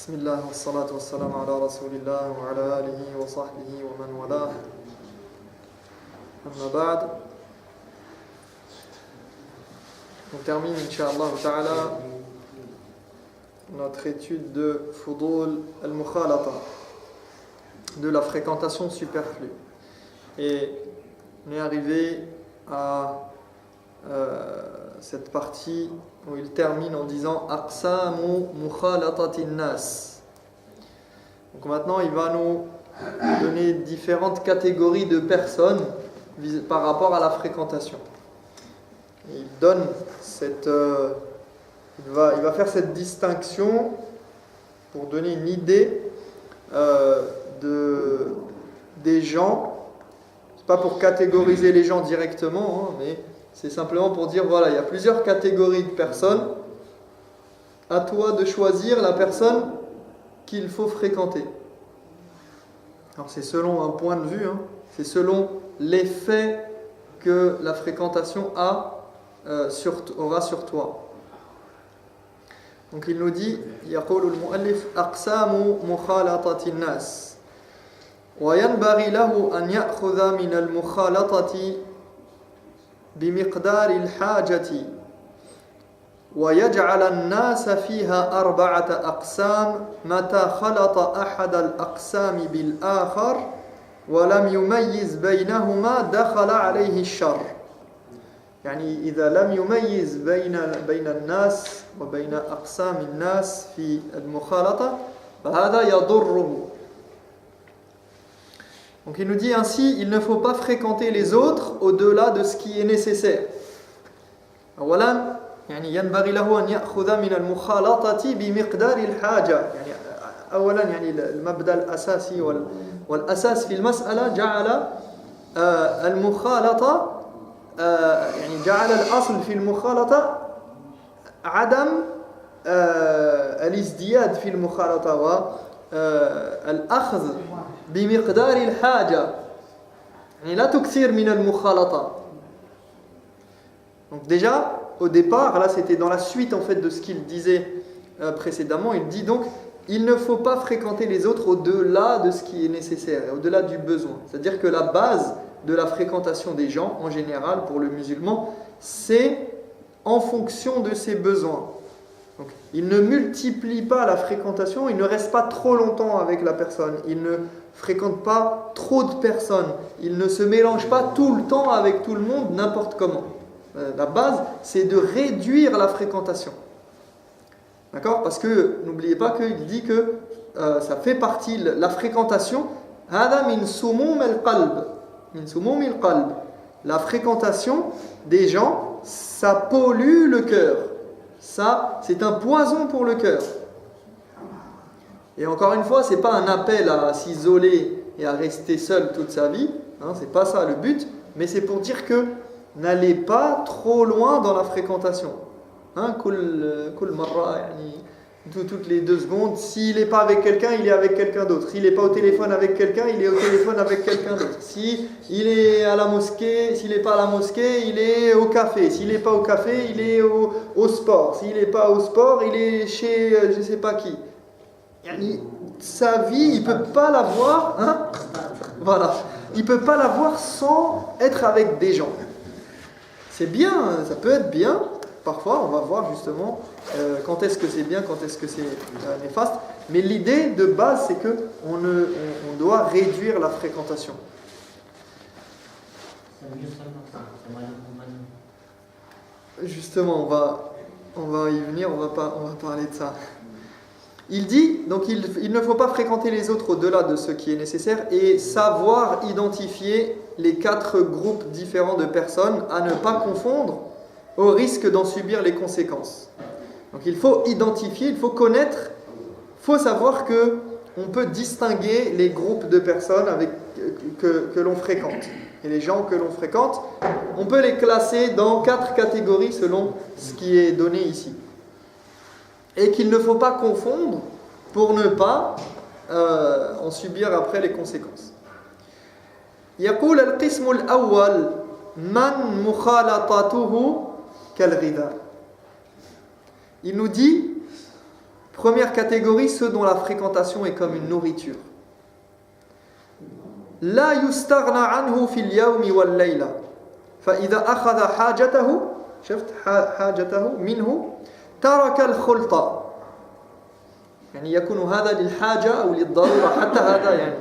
Bismillah wa salatu wa salam ala rasulillah wa ala alihi wa sahbihi wa man walah. Amma ba'd. On termine, Inch'Allah ta'ala, notre étude de Fudul al-Mukhalata, de la fréquentation superflue. Et on est arrivé à cette partie où il termine en disant Aqsamu mukhalatatin nas. Donc maintenant il va nous donner différentes catégories de personnes par rapport à la fréquentation. Il donne il va faire cette distinction pour donner une idée des gens. C'est pas pour catégoriser les gens directement, mais c'est simplement pour dire, voilà, il y a plusieurs catégories de personnes. À toi de choisir la personne qu'il faut fréquenter. Alors c'est selon un point de vue, c'est selon l'effet que la fréquentation aura sur toi. Donc il nous dit, يقول المؤلف أقسام مخالطة الناس وينبغي له أن يأخذ من المخالطة بمقدار الحاجة ويجعل الناس فيها أربعة أقسام متى خلط أحد الأقسام بالآخر ولم يميز بينهما دخل عليه الشر. يعني إذا لم يميز بين الناس وبين أقسام الناس في المخالطة فهذا يضره. Donc il nous dit ainsi, il ne faut pas fréquenter les autres au-delà de ce qui est nécessaire. أولا يعني ينبغي له أن يأخذ من المخالطة بمقدار الحاجة. يعني أولا يعني المبدأ الأساسي والأساس في المسألة جعل المخالطة يعني جعل الأصل في المخالطة عدم الازدياد في المخالطة والأخذ بمقدار الحاجة يعني لا تكثر من المخالطة. Donc déjà au départ, là c'était dans la suite en fait de ce qu'il disait précédemment, il dit donc il ne faut pas fréquenter les autres au-delà de ce qui est nécessaire, au-delà du besoin. C'est-à-dire que la base de la fréquentation des gens en général pour le musulman, c'est en fonction de ses besoins. Donc, il ne multiplie pas la fréquentation, il ne reste pas trop longtemps avec la personne, il ne fréquente pas trop de personnes, il ne se mélange pas tout le temps avec tout le monde n'importe comment. La base, c'est de réduire la fréquentation. D'accord ? Parce que n'oubliez pas qu'il dit que ça fait partie, la fréquentation, هذا من سموم القلب. من سموم القلب. La fréquentation des gens, ça pollue le cœur. Ça, c'est un poison pour le cœur. Et encore une fois, c'est pas un appel à s'isoler et à rester seul toute sa vie. C'est pas ça le but. Mais c'est pour dire que n'allez pas trop loin dans la fréquentation. Toutes les 2 secondes, s'il n'est pas avec quelqu'un, il est avec quelqu'un d'autre. S'il n'est pas au téléphone avec quelqu'un, il est au téléphone avec quelqu'un d'autre. S'il est à la mosquée, s'il n'est pas à la mosquée, il est au café. S'il n'est pas au café, il est au sport. S'il n'est pas au sport, il est chez je ne sais pas qui. Sa vie, il ne peut pas l'avoir. Voilà. Il ne peut pas l'avoir sans être avec des gens. C'est bien, ça peut être bien. Parfois, on va voir justement quand est-ce que c'est bien, quand est-ce que c'est néfaste. Mais l'idée de base, c'est que on doit réduire la fréquentation. Justement, on va y venir, on va parler de ça. Il dit, donc il ne faut pas fréquenter les autres au-delà de ce qui est nécessaire et savoir identifier les 4 groupes différents de personnes à ne pas confondre au risque d'en subir les conséquences. Donc il faut identifier, il faut connaître, il faut savoir que on peut distinguer les groupes de personnes que l'on fréquente. Et les gens que l'on fréquente, on peut les classer dans 4 catégories selon ce qui est donné ici. Et qu'il ne faut pas confondre pour ne pas en subir après les conséquences. يقول القسم الأول من مخالطته كالغذاء. Il nous dit Première catégorie, ceux dont la fréquentation est comme une nourriture. La yustaghna anhu fil yawmi wal layla. Fa idha akhadha hajatahu, شفت حاجته منه ترك الخلطة. يعني يكون هذا للحاجة أو للضرورة حتى هذا يعني.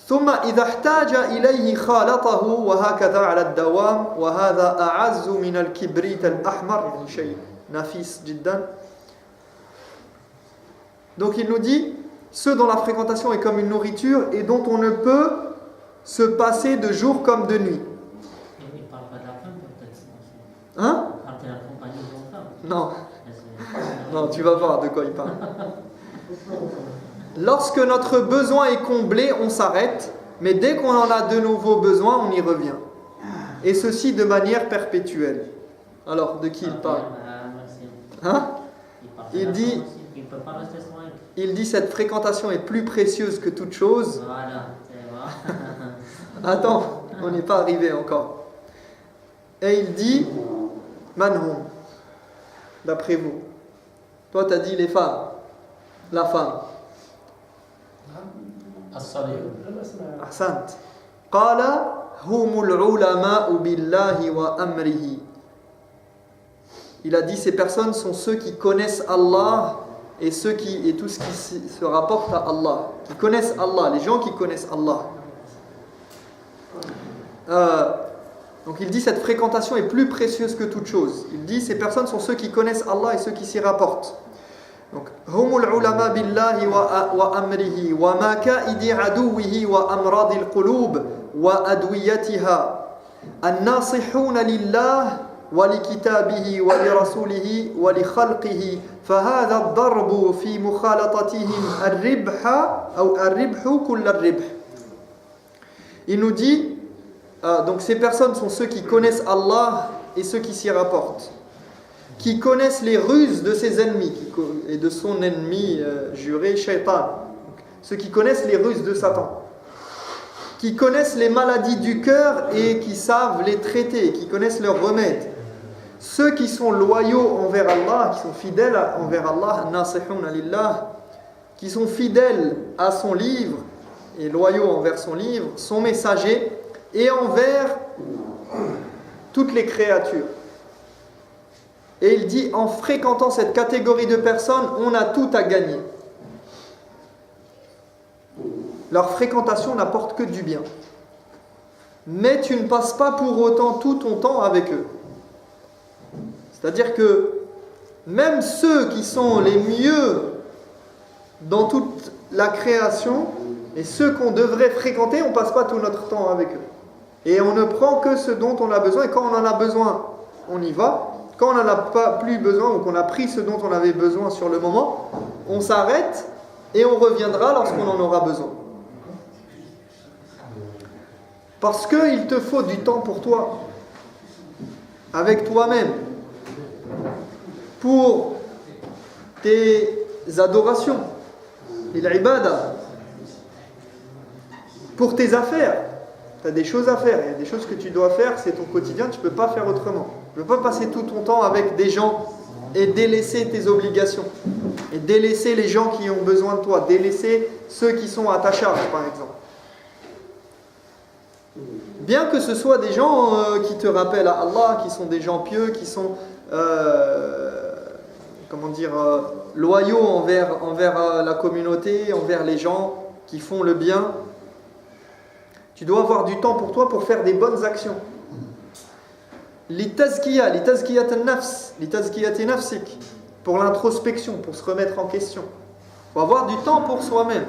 ثم إذا احتاج إليه خالطه وهكذا على الدوام وهذا أعز من الكبريت الأحمر يعني شيء نفيس جدا. Donc il nous dit ceux dont la fréquentation est comme une nourriture et dont on ne peut se passer de jour comme de nuit. Hein? Non. Non, tu vas voir de quoi il parle. Lorsque notre besoin est comblé, on s'arrête, mais dès qu'on en a de nouveaux besoins, on y revient. Et ceci de manière perpétuelle. Alors, de qui il parle? Hein? Il dit cette fréquentation est plus précieuse que toute chose. Attends, on n'est pas arrivé encore. Et il dit Manhum, d'après vous. Toi, tu as dit les femmes. La femme. Ahsant. Qala humul ulama'u billahi wa amrihi. Il a dit ces personnes sont ceux qui connaissent Allah et tout ce qui se rapporte à Allah. Qui connaissent Allah, les gens qui connaissent Allah. Donc il dit cette fréquentation est plus précieuse que toute chose. Il dit ces personnes sont ceux qui connaissent Allah et ceux qui s'y rapportent. Donc humul ulama billahi wa amrihi wa makaidi aduwihi wa amradi alqulub wa adwiyatiha an-nasihuna lillah wa likitabihi wa lirasulihi wa li khalqihi fahadha ad-darbu fi mukhalatatihim ar-ribha aw ar-ribhu kull ar-ribh. Il nous dit donc ces personnes sont ceux qui connaissent Allah et ceux qui s'y rapportent, qui connaissent les ruses de ses ennemis et de son ennemi juré, Shaitan. Ceux qui connaissent les ruses de Satan, qui connaissent les maladies du cœur et qui savent les traiter, qui connaissent leurs remèdes. Ceux qui sont loyaux envers Allah, qui sont fidèles envers Allah, nasihuna lillah, qui sont fidèles à son livre et loyaux envers son livre, son messager, et envers toutes les créatures. Et il dit, en fréquentant cette catégorie de personnes, on a tout à gagner. Leur fréquentation n'apporte que du bien. Mais tu ne passes pas pour autant tout ton temps avec eux. C'est-à-dire que même ceux qui sont les mieux dans toute la création, et ceux qu'on devrait fréquenter, on ne passe pas tout notre temps avec eux. Et on ne prend que ce dont on a besoin. Et quand on en a besoin, on y va. Quand on n'en a pas plus besoin, ou qu'on a pris ce dont on avait besoin sur le moment, on s'arrête et on reviendra lorsqu'on en aura besoin. Parce qu'il te faut du temps pour toi, avec toi-même, pour tes adorations, l'ibada, pour tes affaires. Tu as des choses à faire, il y a des choses que tu dois faire, c'est ton quotidien, tu ne peux pas faire autrement. Tu ne peux pas passer tout ton temps avec des gens et délaisser tes obligations, et délaisser les gens qui ont besoin de toi, délaisser ceux qui sont à ta charge, par exemple. Bien que ce soit des gens qui te rappellent à Allah, qui sont des gens pieux, qui sont loyaux envers la communauté, envers les gens qui font le bien, tu dois avoir du temps pour toi pour faire des bonnes actions. Litazkiyat an-nafs, litazkiyat nafsik, pour l'introspection, pour se remettre en question. Il faut avoir du temps pour soi-même.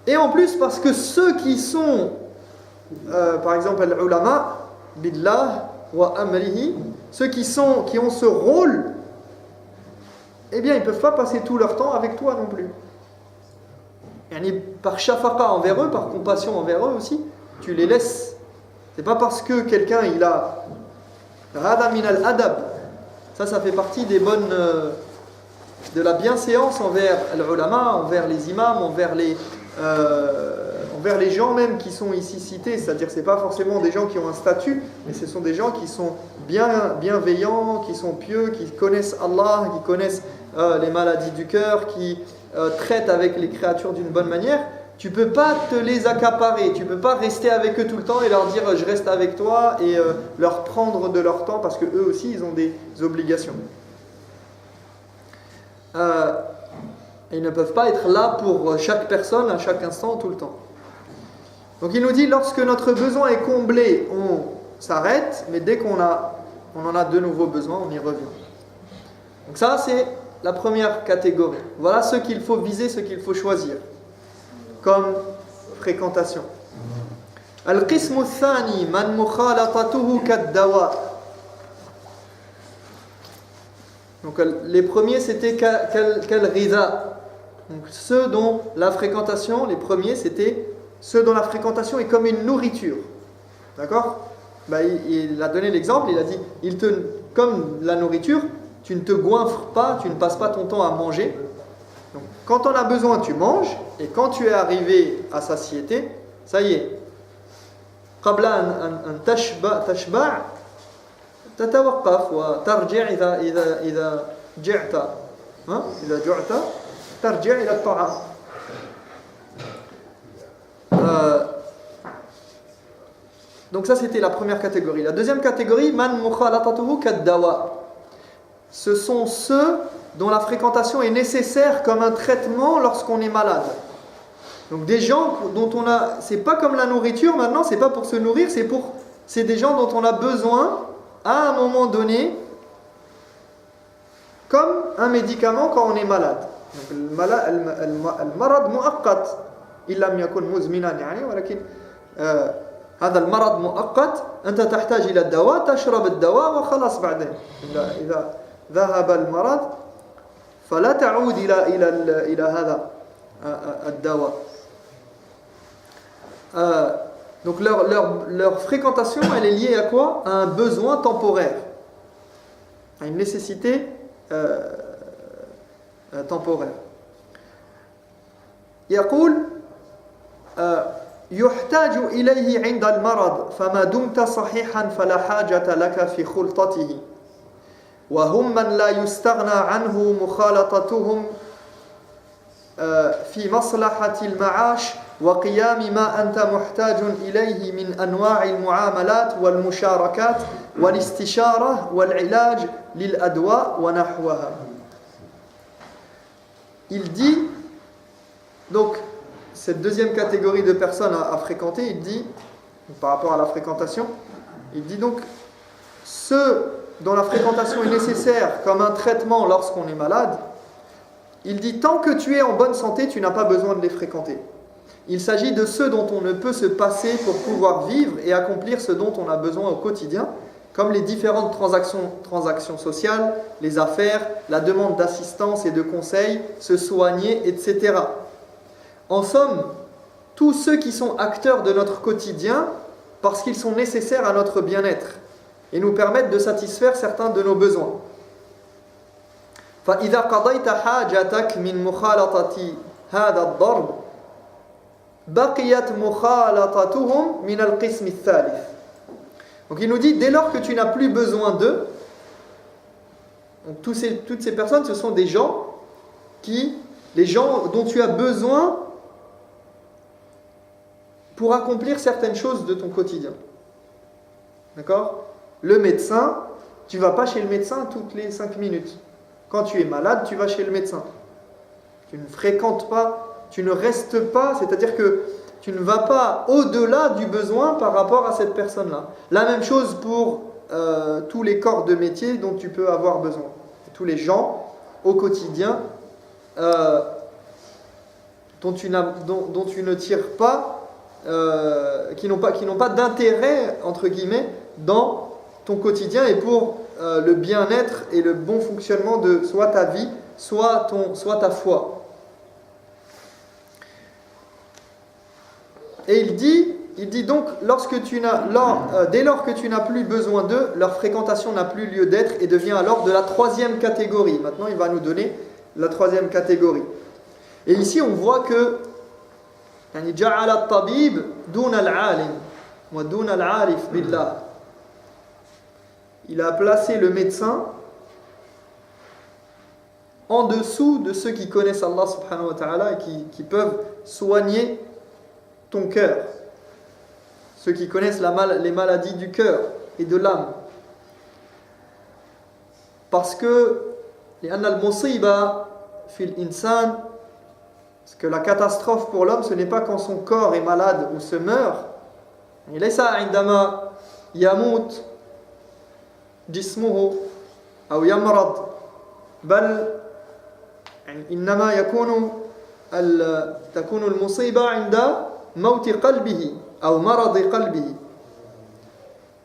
Et en plus, parce que ceux qui sont, par exemple, al-ulama, billah wa amrihi, ceux qui ont ce rôle, eh bien, ils ne peuvent pas passer tout leur temps avec toi non plus. Et par shafaqa envers eux, par compassion envers eux aussi, tu les laisses. C'est pas parce que quelqu'un il a hada min al-adab, ça fait partie des bonnes de la bienséance envers l'ulama, envers les imams, envers envers les gens même qui sont ici cités, c'est-à-dire que ce n'est pas forcément des gens qui ont un statut, mais ce sont des gens qui sont bienveillants, qui sont pieux, qui connaissent Allah, qui connaissent les maladies du cœur, qui traitent avec les créatures d'une bonne manière. Tu ne peux pas te les accaparer, tu ne peux pas rester avec eux tout le temps et leur dire je reste avec toi et leur prendre de leur temps parce qu'eux aussi ils ont des obligations. Ils ne peuvent pas être là pour chaque personne à chaque instant tout le temps. Donc il nous dit lorsque notre besoin est comblé, on s'arrête, mais dès qu'on en a de nouveaux besoins, on y revient. Donc ça c'est la première catégorie. Voilà ce qu'il faut viser, ce qu'il faut choisir comme fréquentation. Al-qismu thani man mukhalatatuhu kad-dawa. Donc les premiers c'était kal-ghidha. Donc ceux dont la fréquentation, les premiers c'était ceux dont la fréquentation est comme une nourriture. D'accord? Il a donné l'exemple, il a dit comme la nourriture, tu ne te goinfres pas, tu ne passes pas ton temps à manger. Donc, quand on a besoin, tu manges, et quand tu es arrivé à satiété, ça y est. قبل أن تشبع تتوقف وترجع إذا جعت إذا جعت ترجع إلى الطعام. Donc ça c'était la première catégorie. La deuxième catégorie, man mukhalatatuhu kad-dawa. Ce sont ceux dont la fréquentation est nécessaire comme un traitement lorsqu'on est malade. Donc des gens dont c'est pas comme la nourriture maintenant, c'est pas pour se nourrir, c'est des gens dont on a besoin à un moment donné, comme un médicament quand on est malade. Donc المرض مؤقت إن لم يكن مزمنا يعني ولكن هذا المرض مؤقت أنت تحتاج إلى الدواء تشرب الدواء وخلاص بعدين إذا ذهب المرض فلا تعود إلى هذا الدواء. Donc leur fréquentation elle est liée à quoi? À un besoin temporaire, à une nécessité temporaire. يقول يحتاج إليه عند المرض فما دمت صحيحا فلا حاجة لك في خلطته وهم من لا يستغنى عنه مخالطتهم في مصلحة المعاش وقيام ما أنت محتاج إليه من أنواع المعاملات والمشاركات والاستشارة والعلاج للأدواء ونحوها. Il dit, donc cette deuxième catégorie de personnes à fréquenter, il dit, par rapport à la fréquentation, il dit donc ceux dont la fréquentation est nécessaire comme un traitement lorsqu'on est malade, il dit tant que tu es en bonne santé, tu n'as pas besoin de les fréquenter. Il s'agit de ceux dont on ne peut se passer pour pouvoir vivre et accomplir ce dont on a besoin au quotidien, comme les différentes transactions sociales, les affaires, la demande d'assistance et de conseils, se soigner, etc. En somme, tous ceux qui sont acteurs de notre quotidien parce qu'ils sont nécessaires à notre bien-être et nous permettent de satisfaire certains de nos besoins. فإذا قضيت حاجتك من مخالطة هذا الضرب بقيت مخالطتهم من القسم الثالث. Donc il nous dit dès lors que tu n'as plus besoin d'eux, donc toutes ces personnes ce sont les gens dont tu as besoin pour accomplir certaines choses de ton quotidien. D'accord? Le médecin, tu ne vas pas chez le médecin toutes les 5 minutes. Quand tu es malade, tu vas chez le médecin. Tu ne fréquentes pas, tu ne restes pas, c'est-à-dire que tu ne vas pas au-delà du besoin par rapport à cette personne-là. La même chose pour tous les corps de métier dont tu peux avoir besoin. Tous les gens au quotidien dont tu ne tires pas, qui n'ont pas d'intérêt, entre guillemets, dans ton quotidien et pour le bien-être et le bon fonctionnement de soit ta vie, soit ta foi. Et il dit donc, dès lors que tu n'as plus besoin d'eux, leur fréquentation n'a plus lieu d'être et devient alors de la troisième catégorie. Maintenant, il va nous donner la troisième catégorie. Et ici, on voit que يعني جعل الطبيب دون العالم ودون العارف بالله. Il a placé le médecin en dessous de ceux qui connaissent Allah subhanahu wa ta'ala et qui peuvent soigner ton cœur. Ceux qui connaissent les maladies du cœur et de l'âme. Parce que parce que la catastrophe pour l'homme, ce n'est pas quand son corps est malade ou se meurt. ليس عندما يموت جسمه أو يمرض بل إنما تكون المصيبة عند موت قلبه أو مرض قلبه.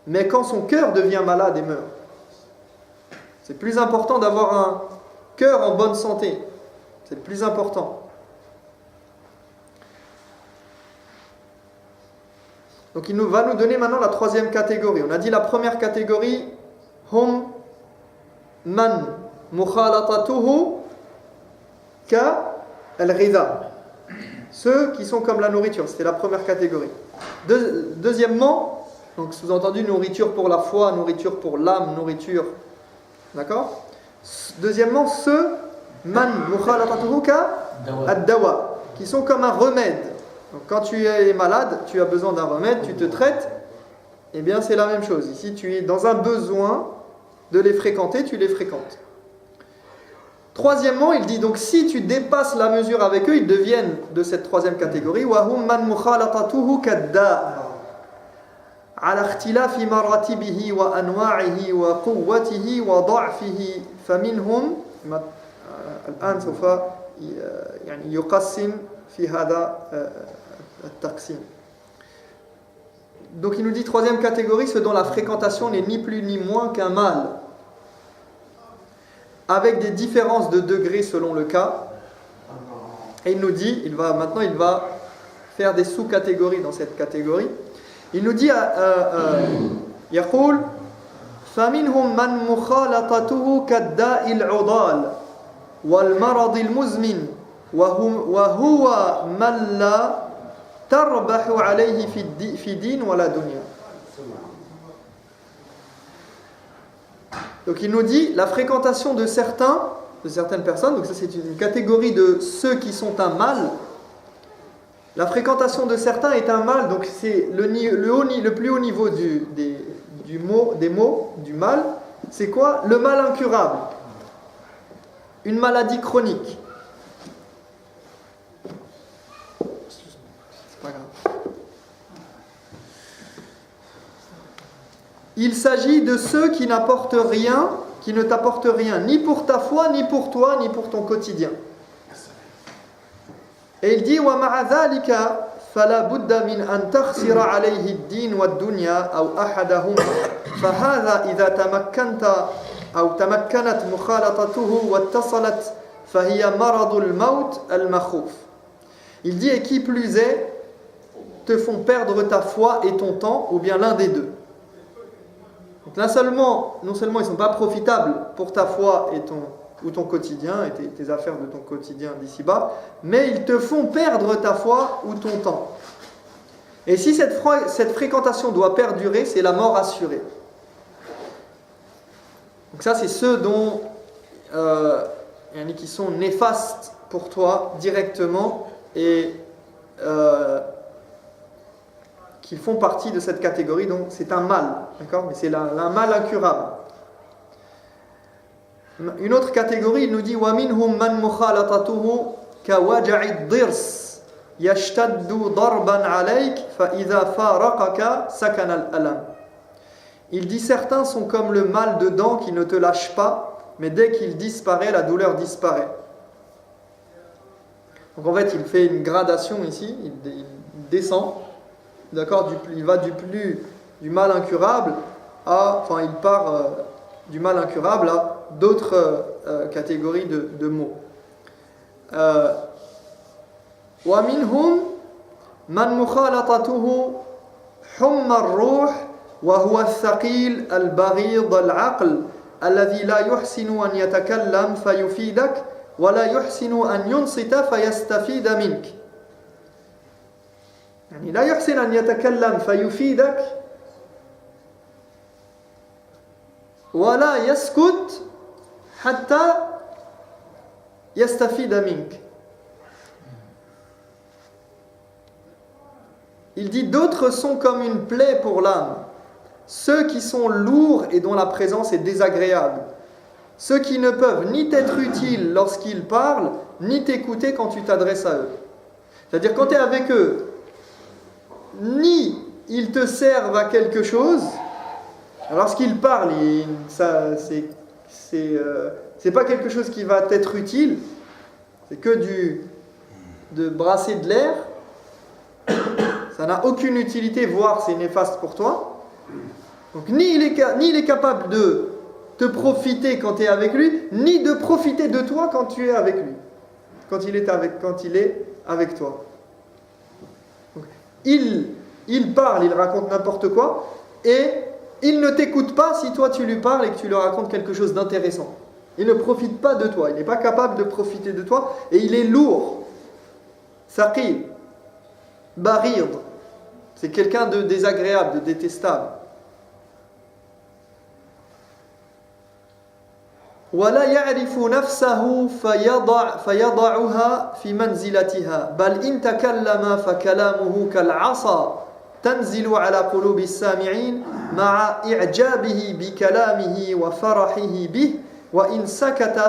Mais quand son cœur devient malade et meurt, c'est plus important d'avoir un cœur en bonne santé. C'est le plus important. Donc il va nous donner maintenant la troisième catégorie. On a dit la première catégorie, hum man mukhalatatuhu ka al-ghidha. Ceux qui sont comme la nourriture, c'était la première catégorie. Deuxièmement, donc sous-entendu nourriture pour la foi, nourriture pour l'âme, nourriture. D'accord ? Deuxièmement, ceux man mukhalatatuhu ka ad-dawa, qui sont comme un remède. Donc quand tu es malade, tu as besoin d'un remède, tu te traites, eh bien c'est la même chose. Ici, tu es dans un besoin de les fréquenter, tu les fréquentes. Troisièmement, il dit donc si tu dépasses la mesure avec eux, ils deviennent de cette troisième catégorie. وَهُمْ مَنْ مُخَالَطَتُهُ كَالدَّاءِ عَلَى اخْتِلَافِ مَرَاتِبِهِ وَأَنْوَاعِهِ وَقُوَّتِهِ وَضَعْفِهِ فَمِنْهُمْ الآن سوف يعني يقسم في هذا التقسيم. Donc il nous dit troisième catégorie, ceux dont la fréquentation n'est ni plus ni moins qu'un mal, avec des différences de degrés selon le cas. Et il nous dit, maintenant il va faire des sous-catégories dans cette catégorie. Il nous dit يقول فمنهم من مخالطته كالداء العضال والمرض المزمن وهو من لا تربح عليه في دين ولا دنيا. Donc il nous dit la fréquentation de certaines personnes, donc ça c'est une catégorie de ceux qui sont un mal. La fréquentation de certains est un mal, donc c'est le plus haut niveau des maux, du mal. C'est quoi ? Le mal incurable, une maladie chronique. C'est pas grave. Il s'agit de ceux qui n'apportent rien, qui ne t'apportent rien, ni pour ta foi, ni pour toi, ni pour ton quotidien. Et il dit وَمَعَ ذَلِكَ فَلَا بُدَّ مِنْ أَنْ تَخْسِرَ عَلَيْهِ الدِّينُ وَالدُّنْيَا أَوْ أَحَدَهُمَا فَهَذَا إِذَا تَمَكَّنَتْ مُخَالَطَتُهُ وَاتَّصَلَتْ فَهِيَ مَرَضُ الْمَوْتِ الْمَخُوفِ. Il dit et qui plus est te font perdre ta foi et ton temps, ou bien l'un des deux. Donc là non seulement ils ne sont pas profitables pour ta foi ou ton quotidien et tes affaires de ton quotidien d'ici-bas, mais ils te font perdre ta foi ou ton temps. Et si cette fréquentation doit perdurer, c'est la mort assurée. Donc ça c'est ceux dont qui sont néfastes pour toi directement et qui font partie de cette catégorie, donc c'est un mal, d'accord ? Mais c'est un mal incurable. Une autre catégorie, il nous dit وَمِنْهُمْ مَنْ مُخَالَطَتُهُ كَوَجَعِ الضِّرْسِ يَشْتَدُّ ضَرْبًا عَلَيْكَ فَإِذَا فَارَقَكَ سَكَنَ الْأَلَمِ. Il dit certains sont comme le mal de dents qui ne te lâche pas, mais dès qu'il disparaît, la douleur disparaît. Donc en fait, il fait une gradation ici, il descend. D'accord, il va du mal incurable il part du mal incurable à d'autres catégories de maux. وَمِنْهُمْ مَنْ مُخَالَطَتُهُ حُمَّ الرُّوحِ وَهُوَ الثَّقِيلُ الْبَغِيضُ الْعَقْلِ الَّذِي لَا يُحْسِنُ أَنْ يَتَكَلَّمَ فَيُفِيدَكَ وَلَا يُحْسِنُ أَنْ يُنْصِتَ فَيَسْتَفِيدَ مِنْكَ. يعني لا يحسن أن يتكلم فيفيدك ولا يسكت حتى يستفيد منك. Il dit d'autres sont comme une plaie pour l'âme, ceux qui sont lourds et dont la présence est désagréable, ceux qui ne peuvent ni t'être utiles lorsqu'ils parlent, ni t'écouter quand tu t'adresses à eux. C'est-à-dire quand tu es avec eux, ni ils te servent à quelque chose, lorsqu'ils parlent, c'est pas quelque chose qui va t'être utile, c'est que de brasser de l'air, ça n'a aucune utilité, voire c'est néfaste pour toi. Donc ni il est capable de te profiter quand tu es avec lui, ni de profiter de toi quand tu es avec lui, quand il est avec toi. Donc, il parle, il raconte n'importe quoi, et il ne t'écoute pas si toi tu lui parles et que tu lui racontes quelque chose d'intéressant. Il ne profite pas de toi, il n'est pas capable de profiter de toi, et il est lourd. Saqil, barid, c'est quelqu'un de désagréable, de détestable. ولا يعرف نفسه فيضعها في منزلتها بل إن تكلم فكلامه كالعصا تنزل على قلوب السامعين مع إعجابه بكلامه وفرحه به وإن سكت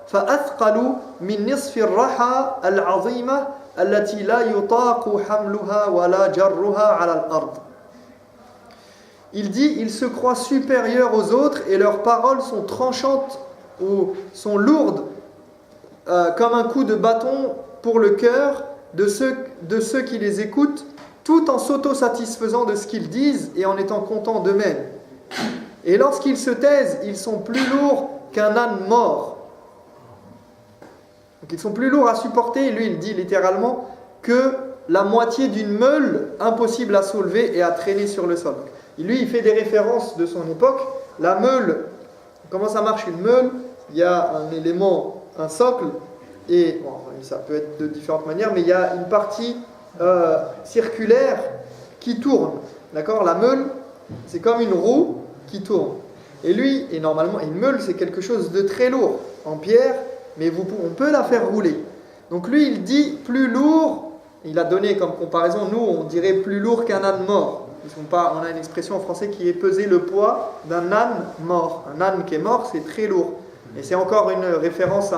فأثقل من نصف الرحى العظيمة التي لا يطاق حملها ولا جرها على الأرض. Il dit, ils se croient supérieurs aux autres et leurs paroles sont tranchantes ou sont lourdes comme un coup de bâton pour le cœur de ceux qui les écoutent, tout en s'auto-satisfaisant de ce qu'ils disent et en étant contents d'eux-mêmes. Et lorsqu'ils se taisent, ils sont plus lourds qu'un âne mort. Donc ils sont plus lourds à supporter, lui il dit littéralement, que la moitié d'une meule impossible à soulever et à traîner sur le sol. Lui, il fait des références de son époque. La meule, comment ça marche une meule? Il y a un élément, un socle, et bon, ça peut être de différentes manières, mais il y a une partie circulaire qui tourne. D'accord? La meule, c'est comme une roue qui tourne. Et lui, et normalement, une meule, c'est quelque chose de très lourd, en pierre, mais on peut la faire rouler. Donc lui, il dit plus lourd, il a donné comme comparaison, nous, on dirait plus lourd qu'un âne mort. On a une expression en français qui est peser le poids d'un âne mort. Un âne qui est mort, c'est très lourd. Et c'est encore une référence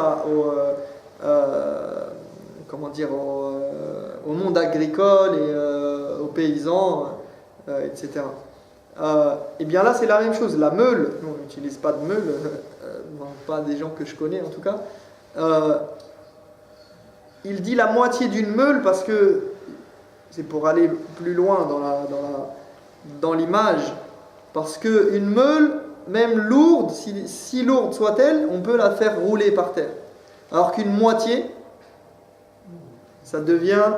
au monde agricole et aux paysans, etc. Et bien là, c'est la même chose. La meule, nous, on n'utilise pas de meule, pas des gens que je connais en tout cas. Il dit la moitié d'une meule parce que c'est pour aller plus loin dans l'image, parce qu'une meule, même lourde, si lourde soit-elle, on peut la faire rouler par terre. Alors qu'une moitié, ça devient,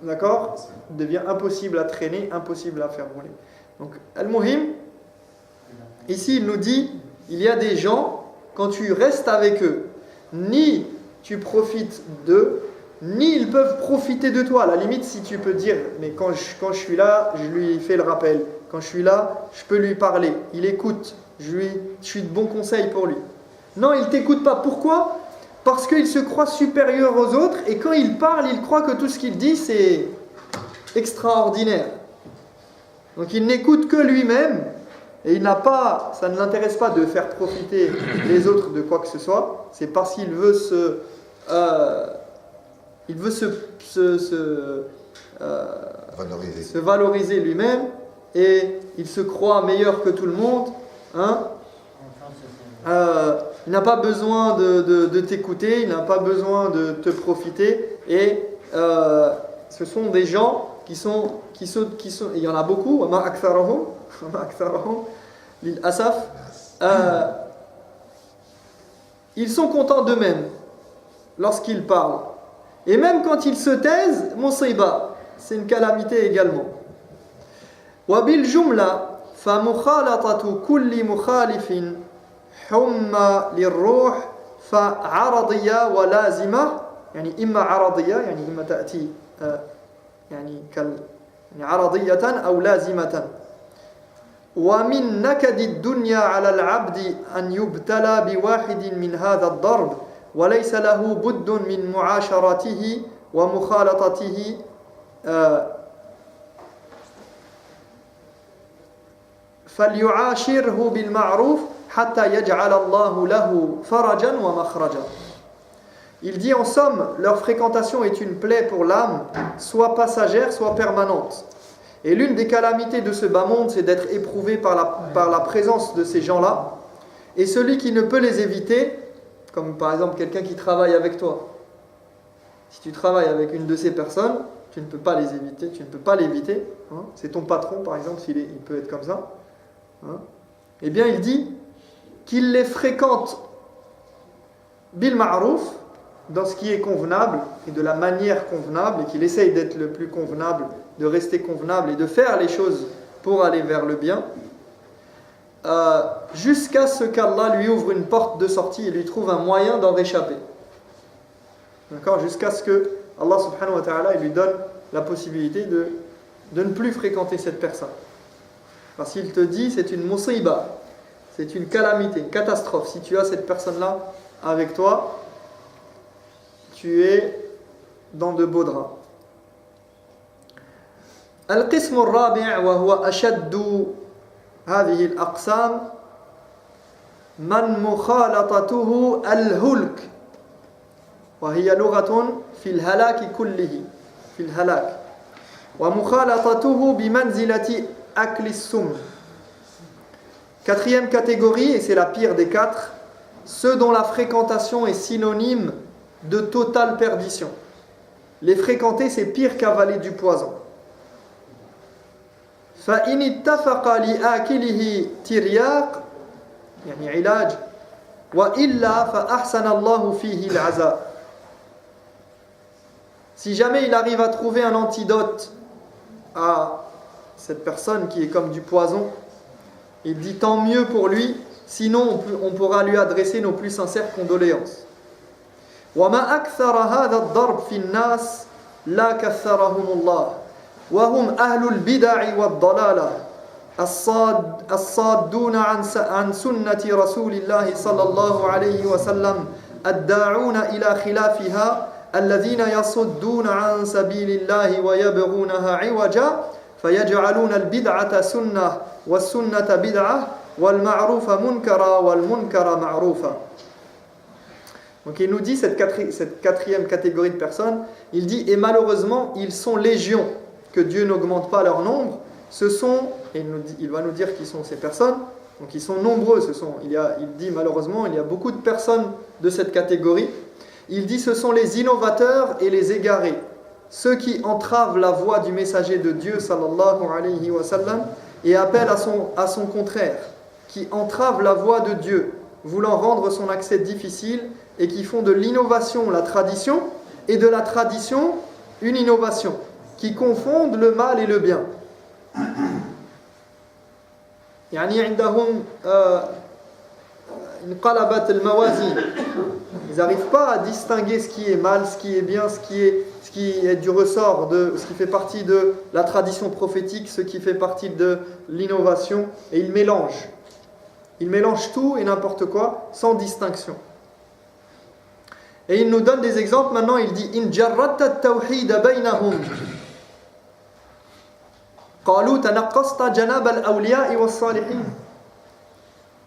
d'accord, devient impossible à traîner, impossible à faire rouler. Donc, Al-Muhim, ici il nous dit, il y a des gens, quand tu restes avec eux, ni tu profites d'eux, ni ils peuvent profiter de toi. À la limite, si tu peux dire, mais quand je suis là, je lui fais le rappel. Quand je suis là, je peux lui parler. Il écoute. Je suis de bons conseils pour lui. Non, il ne t'écoute pas. Pourquoi? Parce qu'il se croit supérieur aux autres et quand il parle, il croit que tout ce qu'il dit, c'est extraordinaire. Donc il n'écoute que lui-même et ça ne l'intéresse pas de faire profiter les autres de quoi que ce soit. C'est parce qu'il veut se valoriser lui-même et il se croit meilleur que tout le monde. Hein? Il n'a pas besoin de t'écouter, il n'a pas besoin de te profiter. Et ce sont des gens qui sont il y en a beaucoup. Ils sont contents d'eux-mêmes lorsqu'ils parlent. Et même quand ils se taisent, musiba, c'est une calamité également. Wabil jumla fa mukhalatatu kulli mukhalifin humma lirruh fa aradiyya wa lazima, yani imma aradiyya, yani imma ta'ti يعني عرضية أو لازمة. ومن نكد الدنيا على العبد أن يبتلى بواحد من هذا الضرب وليس له بد من معاشرته ومخالطته فليعاشره بالمعروف حتى يجعل الله له فرجا ومخرجا. Il dit en somme, leur fréquentation est une plaie pour l'âme, soit passagère, soit permanente. Et l'une des calamités de ce bas monde, c'est d'être éprouvé par la présence de ces gens-là. Et celui qui ne peut les éviter, comme par exemple quelqu'un qui travaille avec toi, si tu travailles avec une de ces personnes, tu ne peux pas les éviter, tu ne peux pas l'éviter. Hein, c'est ton patron par exemple, il peut être comme ça. Hein, eh bien il dit qu'il les fréquente bil ma'rouf, dans ce qui est convenable et de la manière convenable, et qu'il essaye d'être le plus convenable, de rester convenable et de faire les choses pour aller vers le bien, jusqu'à ce qu'Allah lui ouvre une porte de sortie et lui trouve un moyen d'en réchapper. D'accord ? Jusqu'à ce que Allah subhanahu wa ta'ala lui donne la possibilité de ne plus fréquenter cette personne. Parce qu'il te dit, c'est une musiba, c'est une calamité, une catastrophe. Si tu as cette personne-là avec toi, tu es dans de beaux draps. القسم الرابع وهو أشد هذه الأقسام من مخالطته الهلك وهي لغة في الهلاك كله في الهلاك ومخالطته بمنزلة أكل السم. Quatrième catégorie, et c'est la pire des quatre, ceux dont la fréquentation est synonyme de totale perdition. Les fréquenter, c'est pire qu'avaler du poison. فإن اتفق لآكله ترياق يعني علاج وإلا فأحسن الله فيه العزاء. Si jamais il arrive à trouver un antidote à cette personne qui est comme du poison, il dit tant mieux pour lui, sinon on pourra lui adresser nos plus sincères condoléances. وما أكثر هذا الضرب في الناس لا كثرهم الله وهم أهل البدع والضلالة الصادون عن سنة رسول الله صلى الله عليه وسلم الداعون إلى خلافها الذين يصدون عن سبيل الله ويبغونها عوجا فيجعلون البدعة سنة والسنة بدعة والمعروف منكرا والمنكر معروفا. Donc il nous dit cette quatrième catégorie de personnes, il dit et malheureusement ils sont légions, que Dieu n'augmente pas leur nombre, ce sont, et il va nous dire qui sont ces personnes, donc ils sont nombreux, il dit malheureusement il y a beaucoup de personnes de cette catégorie, il dit ce sont les innovateurs et les égarés, ceux qui entravent la voie du messager de Dieu sallallahu alayhi wa sallam et appellent à son contraire, qui entravent la voie de Dieu, voulant rendre son accès difficile et qui font de l'innovation la tradition et de la tradition une innovation, qui confondent le mal et le bien. يعني عندهم انقلبت الموازين. Ils n'arrivent pas à distinguer ce qui est mal, ce qui est bien, ce qui est du ressort de ce qui fait partie de la tradition prophétique, ce qui fait partie de l'innovation, et ils mélangent. Ils mélangent tout et n'importe quoi sans distinction. Et il nous donne des exemples maintenant, il dit in jarratta at-tawhid bainahum qalu tanaqqasta janab al-awliya was-salihin.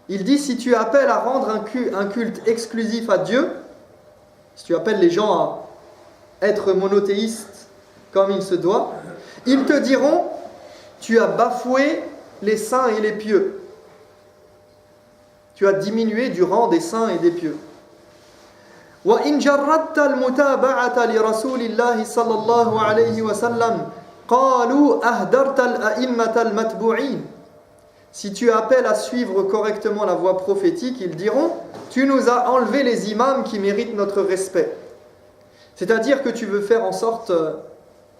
Il dit si tu appelles à rendre un culte exclusif à Dieu, si tu appelles les gens à être monothéistes comme il se doit, ils te diront tu as bafoué les saints et les pieux. Tu as diminué du rang des saints et des pieux. وإن جردت المتابعة لرسول الله صلى الله عليه وسلم قالوا أهدرت الأئمة المتبوعين. Si tu appelles à suivre correctement la voie prophétique, ils diront tu nous as enlevé les imams qui méritent notre respect. C'est-à-dire que tu veux faire en sorte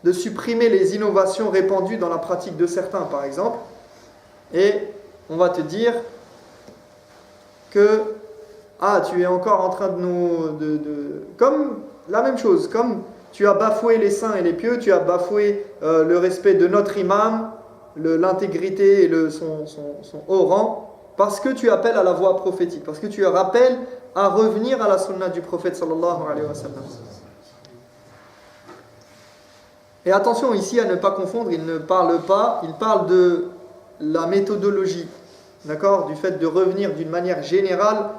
de supprimer les innovations répandues dans la pratique de certains, par exemple, et on va te dire que tu es encore en train de nous... comme la même chose, comme tu as bafoué les saints et les pieux, tu as bafoué le respect de notre imam, l'intégrité et son haut rang, parce que tu appelles à la voie prophétique, parce que tu rappelles à revenir à la sunna du prophète sallallahu alayhi wa sallam. Et attention ici à ne pas confondre, il parle de la méthodologie, d'accord, du fait de revenir d'une manière générale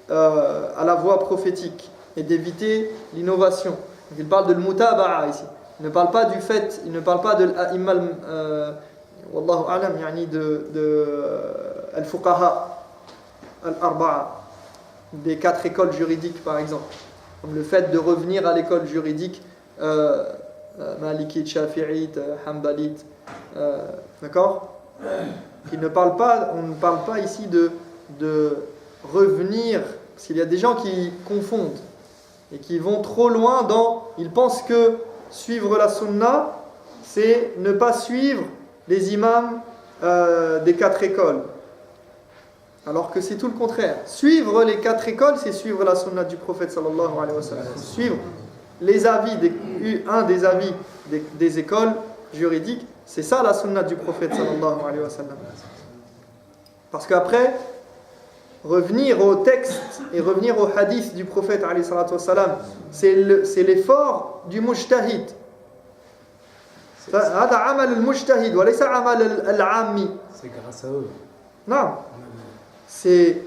à la voie prophétique et d'éviter l'innovation. Donc, il parle de l'mutaba'a ici. Il ne parle pas du fait, il ne parle pas de l'a'imma wallahu a'lam, yani de al-fuqaha al-arba'a, des 4 écoles juridiques par exemple, comme le fait de revenir à l'école juridique malikite, shafi'ite, hanbalite, d'accord. On ne parle pas ici de revenir, parce qu'il y a des gens qui confondent et qui vont trop loin ils pensent que suivre la sunna, c'est ne pas suivre les imams des 4 écoles. Alors que c'est tout le contraire. Suivre les 4 écoles, c'est suivre la sunna du prophète sallallahu alayhi wa sallam. Suivre les avis, un des avis des écoles juridiques, c'est ça la sunna du prophète sallallahu alayhi wa sallam. Parce qu'après, revenir au texte et revenir au hadith du prophète alayhi salatu wa sallam, c'est l'effort du mujtahid. هذا عمل المجتهد وليس عمل العامي. C'est grâce à eux. Non. C'est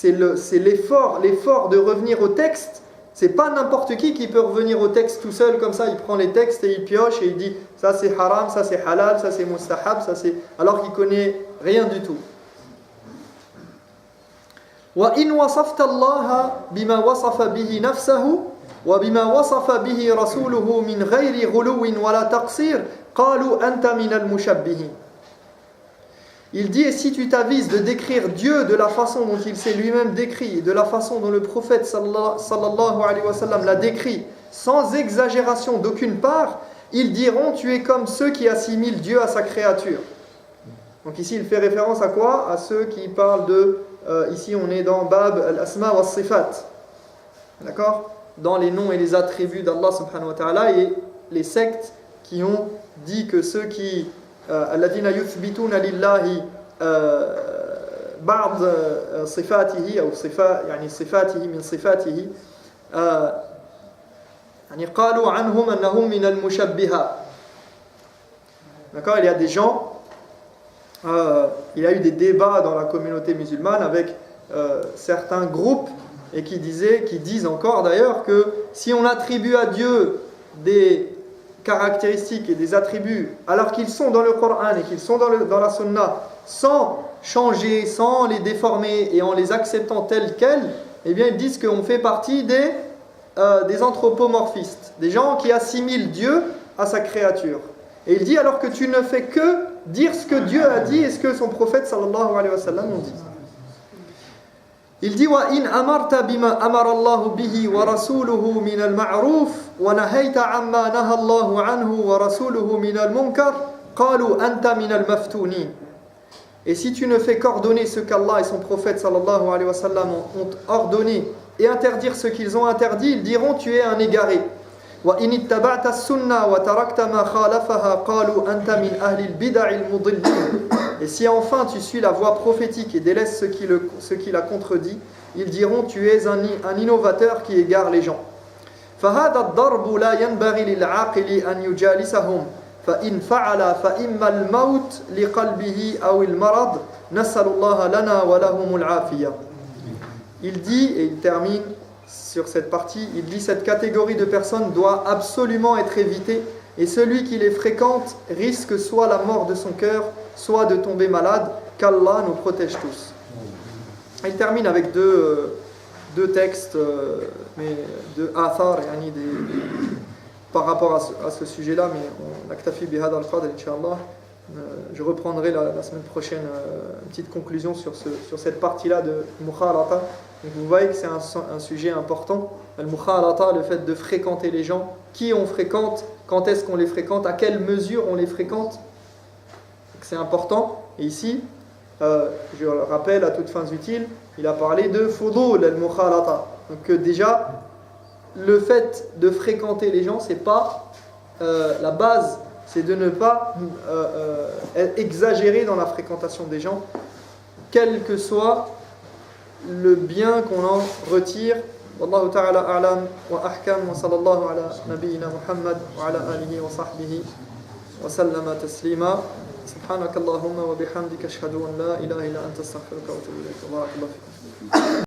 l'effort de revenir au texte. C'est pas n'importe qui peut revenir au texte tout seul comme ça. Il prend les textes et il pioche et il dit ça c'est haram, ça c'est halal, ça c'est mustahab, ça c'est, alors qu'il connaît rien du tout. وَإِنْ وَصَفْتَ اللَّهَ بِمَا وَصَفَ بِهِ نَفْسَهُ وَبِمَا وَصَفَ بِهِ رَسُولُهُ مِنْ غَيْرِ غُلُوٍ وَلَا تَقْصِيرٍ قَالُوا أَنْتَ مِنَ الْمُشَبِّهِينَ. Il dit, et si tu t'avises de décrire Dieu de la façon dont il s'est lui-même décrit, de la façon dont le prophète sallallahu alayhi wa sallam l'a décrit, sans exagération d'aucune part, ils diront, tu es comme ceux qui assimilent Dieu à sa créature. Donc ici il fait référence à quoi? À ceux qui parlent ici on est dans Bab al-Asma wa Sifat, d'accord, dans les noms et les attributs d'Allah subhanahu wa ta'ala, et les sectes qui ont dit que ceux qui الذين يثبتون لله بعض صفاته أو صفات يعني صفاته من صفاته يعني قالوا عنهم أنهم من المشبهة. D'accord, il y a des gens, il y a eu des débats dans la communauté musulmane avec certains groupes et qui disent encore d'ailleurs que si on attribue à Dieu des caractéristiques et des attributs alors qu'ils sont dans le Coran et qu'ils sont dans la Sunna, sans changer, sans les déformer et en les acceptant tels quels, eh bien ils disent qu'on fait partie des anthropomorphistes, des gens qui assimilent Dieu à sa créature. Et il dit alors que tu ne fais que dire ce que Dieu a dit et ce que son prophète sallallahu alayhi wa sallam a dit. Il dit وَإِنْ أَمَرْتَ بِمَا أَمَرَ اللَّهُ بِهِ وَرَسُولُهُ مِنَ الْمَعْرُوفِ وَنَهَيْتَ عَمَّا نَهَى اللَّهُ عَنْهُ وَرَسُولُهُ مِنَ الْمُنْكَرِ قَالُوا أَنْتَ مِنَ الْمَفْتُونِينَ. Et si tu ne fais qu'ordonner ce qu'Allah et son prophète sallallahu alayhi wa sallam ont ordonné et interdire ce qu'ils ont interdit, ils diront tu es un égaré. وَإِنِ اتَّبَعْتَ السُّنَّةَ وَتَرَكْتَ مَا خَالَفَهَا قَالُوا أَنْتَ مِنْ أَهْلِ الْبِدَعِ الْمُضِلِّينَ. Et si enfin tu suis la voie prophétique et délaisses ce qui la contredit, ils diront tu es un innovateur qui égare les gens. فَهَذَا الضَّرْبُ لَا يَنْبَغِي لِلْعَاقِلِ أَنْ يُجَالِسَهُمْ فَإِنْ فَعَلَ فَإِمَّا الْمَوْتِ لِقَلْبِهِ أَوْ الْمَرَضِ نَسَّلُ اللَّهَ لَنَا وَلَهُمُ الْعَافِيَةَ. Il dit, et il termine sur cette partie, il dit cette catégorie de personnes doit absolument être évitée et celui qui les fréquente risque soit la mort de son cœur, soit de tomber malade, qu'Allah nous protège tous. Il termine avec deux textes, mais de athar, par rapport à ce sujet-là, mais on aktafi bihad al-qadr, Inch'Allah. Je reprendrai la semaine prochaine une petite conclusion sur cette partie-là de mukhalata. Donc vous voyez que c'est un sujet important. Al-mukhalata, le fait de fréquenter les gens, qui on fréquente, quand est-ce qu'on les fréquente, à quelle mesure on les fréquente. C'est important. Et ici, je le rappelle à toutes fins utiles, il a parlé de fudul al-mukhalata. Donc déjà, le fait de fréquenter les gens, c'est pas la base, c'est de ne pas exagérer dans la fréquentation des gens, quel que soit le bien qu'on en retire. Wallahu ta'ala a'lam wa ahkam wa sallallahu ala nabiyyina Muhammad wa ala alihi wa sahbihi wa sallama taslima. Subhanakallahumma wa bihamdika ashhadu an la ilaha illa anta astaghfiruka wa atubu ilayk. Barakallahu fikum.